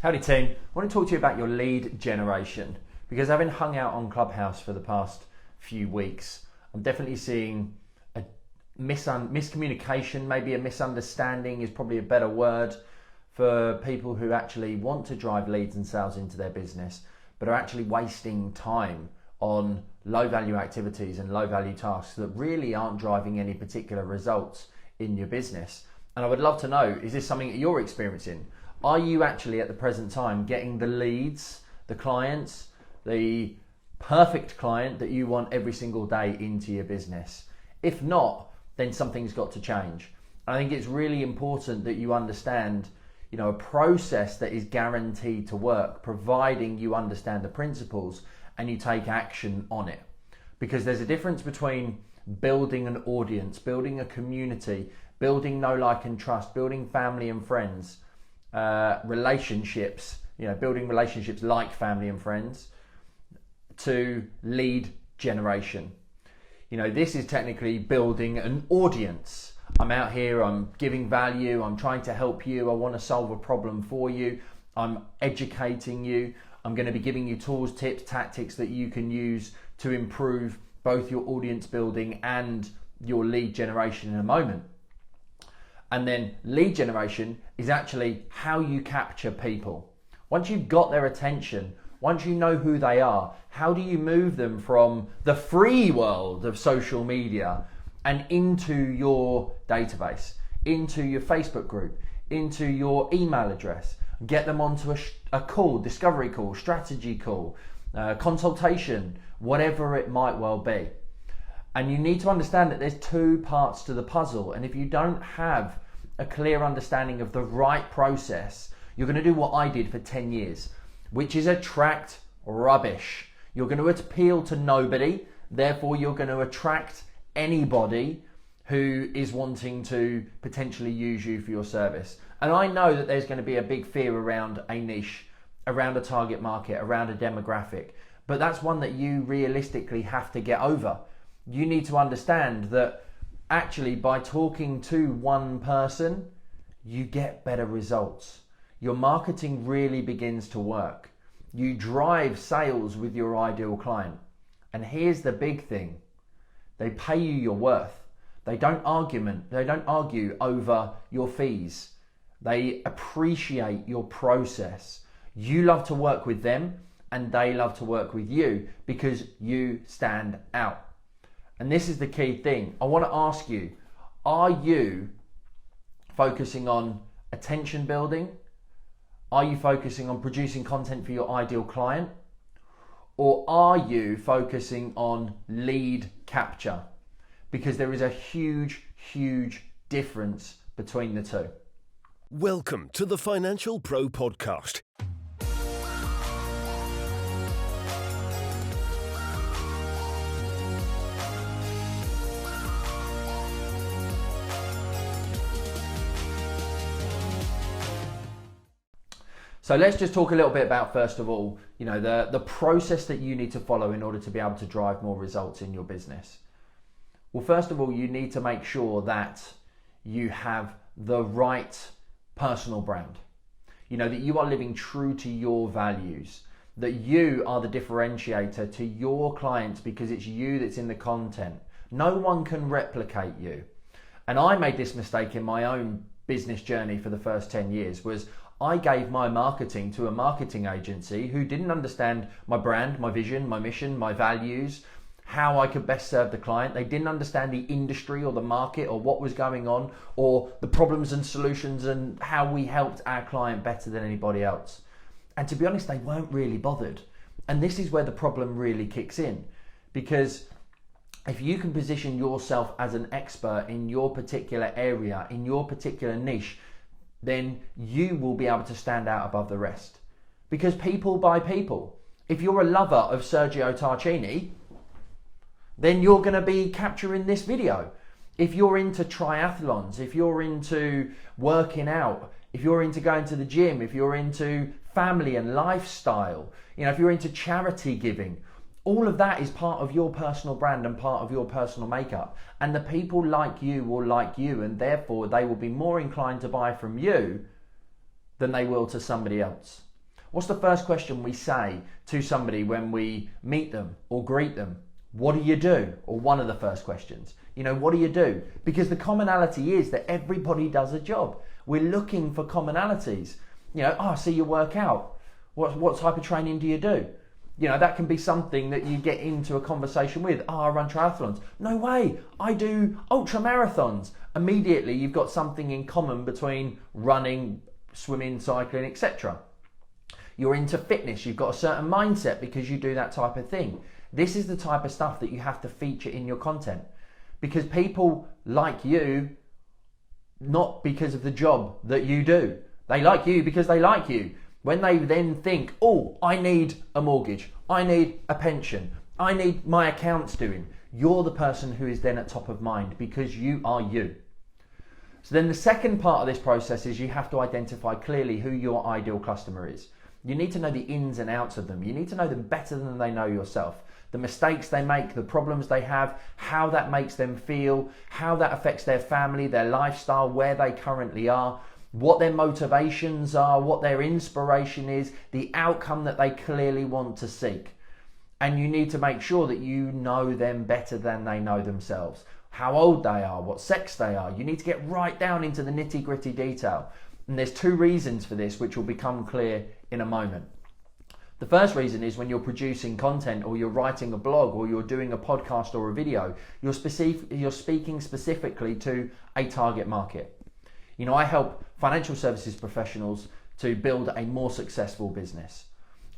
Howdy team, I want to talk to you about your lead generation because having hung out on Clubhouse for the past few weeks, I'm definitely seeing a miscommunication, maybe a misunderstanding is probably a better word, for people who actually want to drive leads and sales into their business but are actually wasting time on low value activities and low value tasks that really aren't driving any particular results in your business. And I would love to know, is this something that you're experiencing? Are you actually at the present time getting the leads, the clients, the perfect client that you want every single day into your business? If not, then something's got to change. I think it's really important that you understand, a process that is guaranteed to work, providing you understand the principles and you take action on it. Because there's a difference between building an audience, building a community, building know, like and trust, building family and friends, relationships, building relationships like family and friends, to lead generation. This is technically building an audience. I'm out here, I'm giving value, I'm trying to help you, I want to solve a problem for you, I'm educating you, I'm going to be giving you tools, tips, tactics that you can use to improve both your audience building and your lead generation in a moment. And then lead generation is actually how you capture people. Once you've got their attention, once you know who they are, how do you move them from the free world of social media and into your database, into your Facebook group, into your email address, get them onto a call, discovery call, strategy call, consultation, whatever it might well be. And you need to understand that there's two parts to the puzzle. And if you don't have a clear understanding of the right process, you're going to do what I did for 10 years, which is attract rubbish. You're going to appeal to nobody, therefore you're going to attract anybody who is wanting to potentially use you for your service. And I know that there's going to be a big fear around a niche, around a target market, around a demographic, but that's one that you realistically have to get over. You need to understand that actually by talking to one person, you get better results. Your marketing really begins to work. You drive sales with your ideal client. And here's the big thing. They pay you your worth. They don't argue over your fees. They appreciate your process. You love to work with them and they love to work with you because you stand out. And this is the key thing. I want to ask you, are you focusing on attention building? Are you focusing on producing content for your ideal client? Or are you focusing on lead capture? Because there is a huge, huge difference between the two. Welcome to the Financial Pro Podcast. So let's just talk a little bit about, first of all, the process that you need to follow in order to be able to drive more results in your business. Well, first of all, you need to make sure that you have the right personal brand. That you are living true to your values, that you are the differentiator to your clients because it's you that's in the content. No one can replicate you. And I made this mistake in my own business journey for the first 10 years was I gave my marketing to a marketing agency who didn't understand my brand, my vision, my mission, my values, how I could best serve the client. They didn't understand the industry or the market or what was going on or the problems and solutions and how we helped our client better than anybody else. And to be honest, they weren't really bothered. And this is where the problem really kicks in, because if you can position yourself as an expert in your particular area, in your particular niche, then you will be able to stand out above the rest. Because people buy people. If you're a lover of Sergio Tarchini, then you're going to be capturing this video. If you're into triathlons, if you're into working out, if you're into going to the gym, if you're into family and lifestyle, if you're into charity giving, all of that is part of your personal brand and part of your personal makeup. And the people like you will like you, and therefore they will be more inclined to buy from you than they will to somebody else. What's the first question we say to somebody when we meet them or greet them? What do you do? Or one of the first questions. What do you do? Because the commonality is that everybody does a job. We're looking for commonalities. I see you work out. What type of training do you do? That can be something that you get into a conversation with. I run triathlons. No way, I do ultra marathons. Immediately you've got something in common between running, swimming, cycling, etc. You're into fitness. You've got a certain mindset because you do that type of thing. This is the type of stuff that you have to feature in your content, because people like you not because of the job that you do. They like you because they like you. When they then think, oh, I need a mortgage, I need a pension, I need my accounts doing, you're the person who is then at top of mind because you are you. So then the second part of this process is you have to identify clearly who your ideal customer is. You need to know the ins and outs of them. You need to know them better than they know yourself. The mistakes they make, the problems they have, how that makes them feel, how that affects their family, their lifestyle, where they currently are, what their motivations are, what their inspiration is, the outcome that they clearly want to seek. And you need to make sure that you know them better than they know themselves. How old they are, what sex they are. You need to get right down into the nitty-gritty detail. And there's two reasons for this, which will become clear in a moment. The first reason is when you're producing content or you're writing a blog or you're doing a podcast or a video, you're speaking specifically to a target market. I help financial services professionals to build a more successful business.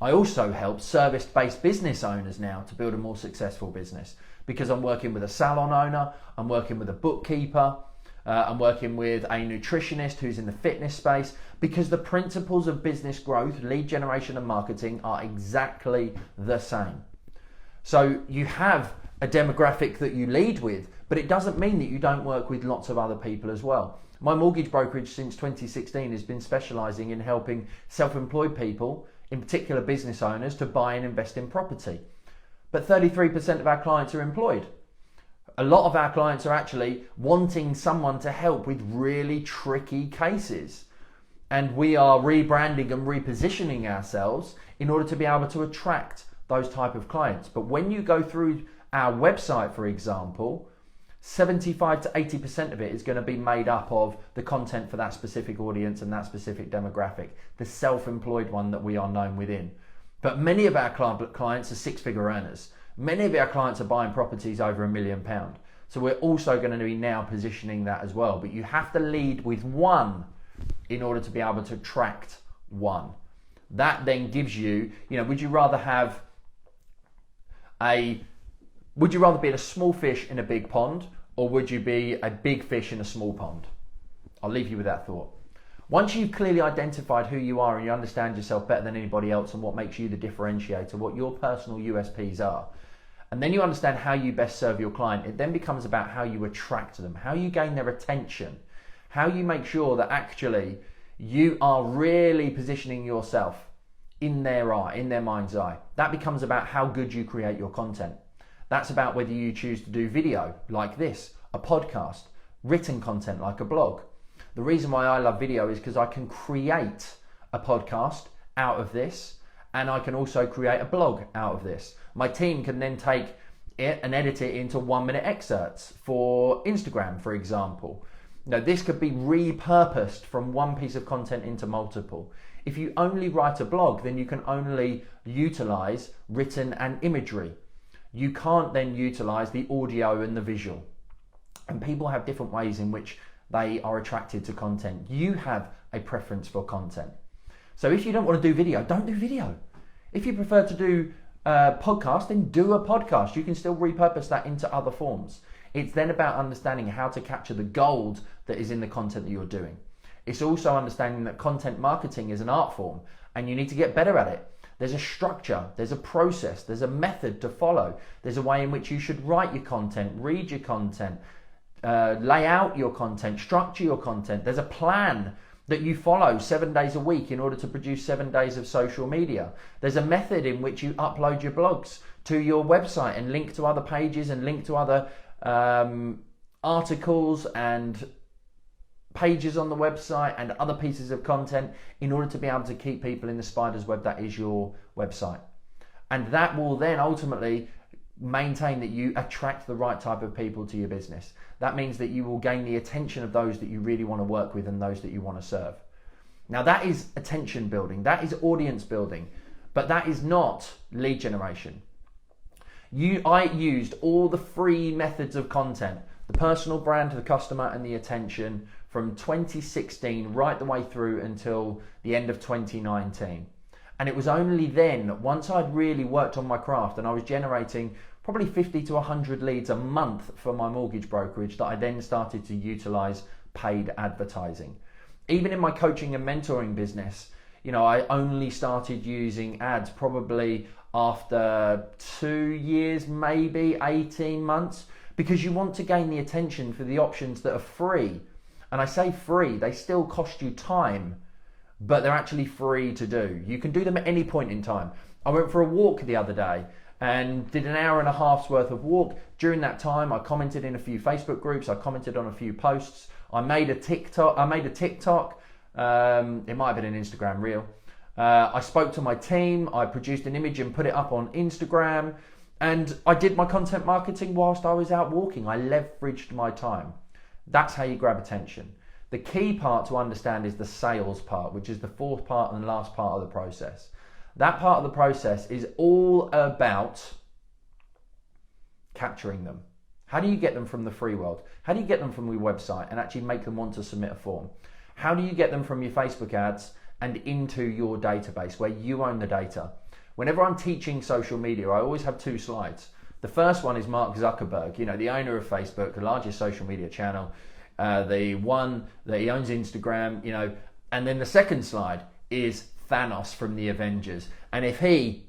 I also help service-based business owners now to build a more successful business, because I'm working with a salon owner, I'm working with a bookkeeper, I'm working with a nutritionist who's in the fitness space, because the principles of business growth, lead generation and marketing are exactly the same. So you have a demographic that you lead with, but it doesn't mean that you don't work with lots of other people as well. My mortgage brokerage since 2016 has been specialising in helping self-employed people, in particular business owners, to buy and invest in property. But 33% of our clients are employed. A lot of our clients are actually wanting someone to help with really tricky cases. And we are rebranding and repositioning ourselves in order to be able to attract those type of clients. But when you go through our website, for example, 75 to 80% of it is going to be made up of the content for that specific audience and that specific demographic, the self-employed one that we are known within. But many of our clients are six-figure earners. Many of our clients are buying properties over £1 million. So we're also going to be now positioning that as well. But you have to lead with one in order to be able to attract one. That then gives you, would you rather be a small fish in a big pond, or would you be a big fish in a small pond? I'll leave you with that thought. Once you've clearly identified who you are and you understand yourself better than anybody else and what makes you the differentiator, what your personal USPs are, and then you understand how you best serve your client, it then becomes about how you attract them, how you gain their attention, how you make sure that actually you are really positioning yourself in their eye, in their mind's eye. That becomes about how good you create your content. That's about whether you choose to do video like this, a podcast, written content like a blog. The reason why I love video is because I can create a podcast out of this, and I can also create a blog out of this. My team can then take it and edit it into 1-minute excerpts for Instagram, for example. This could be repurposed from one piece of content into multiple. If you only write a blog, then you can only utilize written and imagery. You can't then utilize the audio and the visual. And people have different ways in which they are attracted to content. You have a preference for content. So if you don't want to do video, don't do video. If you prefer to do a podcast, then do a podcast. You can still repurpose that into other forms. It's then about understanding how to capture the gold that is in the content that you're doing. It's also understanding that content marketing is an art form and you need to get better at it. There's a structure, there's a process, there's a method to follow. There's a way in which you should write your content, read your content, lay out your content, structure your content. There's a plan that you follow 7 days a week in order to produce 7 days of social media. There's a method in which you upload your blogs to your website and link to other pages and link to other articles and pages on the website and other pieces of content in order to be able to keep people in the spider's web that is your website. And that will then ultimately maintain that you attract the right type of people to your business. That means that you will gain the attention of those that you really want to work with and those that you want to serve. Now that is attention building, that is audience building, but that is not lead generation. I used all the free methods of content, the personal brand to the customer and the attention, from 2016 right the way through until the end of 2019. And it was only then, once I'd really worked on my craft and I was generating probably 50 to 100 leads a month for my mortgage brokerage, that I then started to utilize paid advertising. Even in my coaching and mentoring business, I only started using ads probably after 2 years, maybe 18 months, because you want to gain the attention for the options that are free. And I say free, they still cost you time, but they're actually free to do. You can do them at any point in time. I went for a walk the other day and did an hour and a half's worth of walk. During that time, I commented in a few Facebook groups, I commented on a few posts, I made a TikTok, it might have been an Instagram reel. I spoke to my team, I produced an image and put it up on Instagram, and I did my content marketing whilst I was out walking. I leveraged my time. That's how you grab attention. The key part to understand is the sales part, which is the fourth part and last part of the process. That part of the process is all about capturing them. How do you get them from the free world? How do you get them from your website and actually make them want to submit a form? How do you get them from your Facebook ads and into your database where you own the data? Whenever I'm teaching social media, I always have two slides. The first one is Mark Zuckerberg, the owner of Facebook, the largest social media channel, the one that he owns Instagram, and then the second slide is Thanos from the Avengers. And if he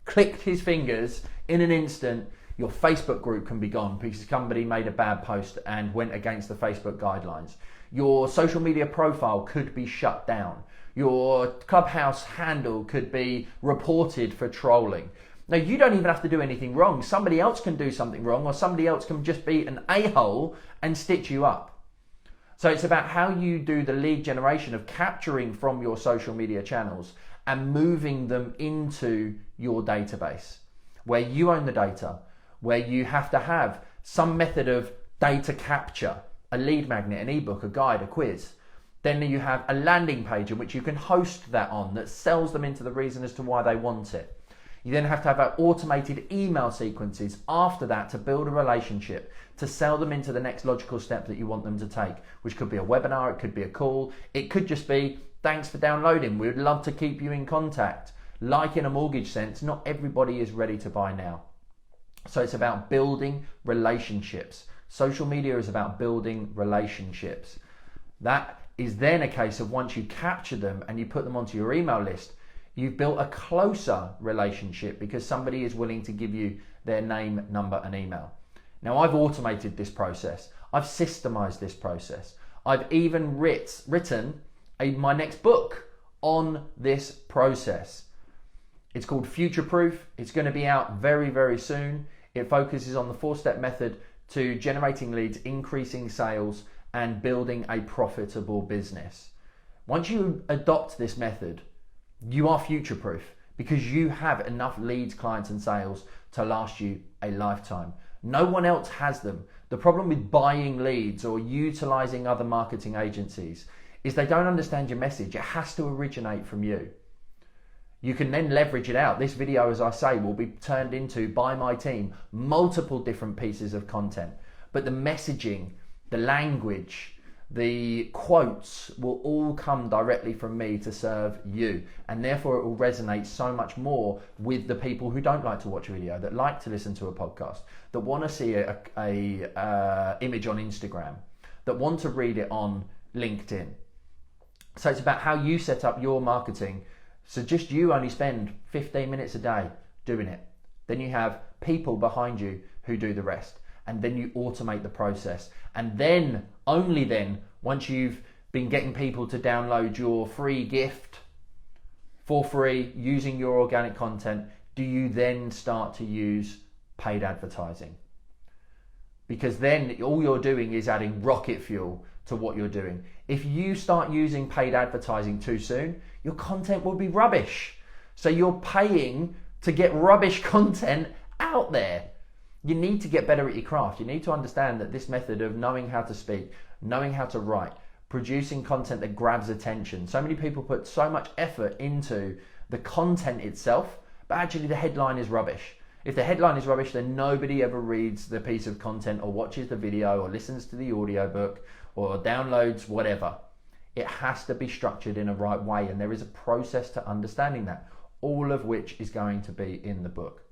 clicked his fingers in an instant, your Facebook group can be gone because somebody made a bad post and went against the Facebook guidelines. Your social media profile could be shut down. Your Clubhouse handle could be reported for trolling. Now, you don't even have to do anything wrong. Somebody else can do something wrong, or somebody else can just be an a-hole and stitch you up. So it's about how you do the lead generation of capturing from your social media channels and moving them into your database, where you own the data, where you have to have some method of data capture, a lead magnet, an ebook, a guide, a quiz. Then you have a landing page in which you can host that on, that sells them into the reason as to why they want it. You then have to have automated email sequences after that to build a relationship, to sell them into the next logical step that you want them to take, which could be a webinar, it could be a call, it could just be, thanks for downloading, we'd love to keep you in contact. Like in a mortgage sense, not everybody is ready to buy now. So it's about building relationships. Social media is about building relationships. That is then a case of once you capture them and you put them onto your email list, you've built a closer relationship because somebody is willing to give you their name, number, and email. Now, I've automated this process. I've systemized this process. I've even written my next book on this process. It's called Future Proof. It's going to be out very, very soon. It focuses on the 4-step method to generating leads, increasing sales, and building a profitable business. Once you adopt this method, you are future proof because you have enough leads, clients, and sales to last you a lifetime. No one else has them. The problem with buying leads or utilizing other marketing agencies is they don't understand your message. It has to originate from you. You can then leverage it out. This video, as I say, will be turned into, by my team, multiple different pieces of content. But the messaging, the language, the quotes will all come directly from me to serve you. And therefore it will resonate so much more with the people who don't like to watch a video, that like to listen to a podcast, that want to see a image on Instagram, that want to read it on LinkedIn. So it's about how you set up your marketing. So just you only spend 15 minutes a day doing it. Then you have people behind you who do the rest. And then you automate the process. And then, only then, once you've been getting people to download your free gift for free using your organic content, do you then start to use paid advertising? Because then all you're doing is adding rocket fuel to what you're doing. If you start using paid advertising too soon, your content will be rubbish. So you're paying to get rubbish content out there. You need to get better at your craft. You need to understand that this method of knowing how to speak, knowing how to write, producing content that grabs attention. So many people put so much effort into the content itself, but actually the headline is rubbish. If the headline is rubbish, then nobody ever reads the piece of content or watches the video or listens to the audiobook or downloads whatever. It has to be structured in a right way, and there is a process to understanding that, all of which is going to be in the book.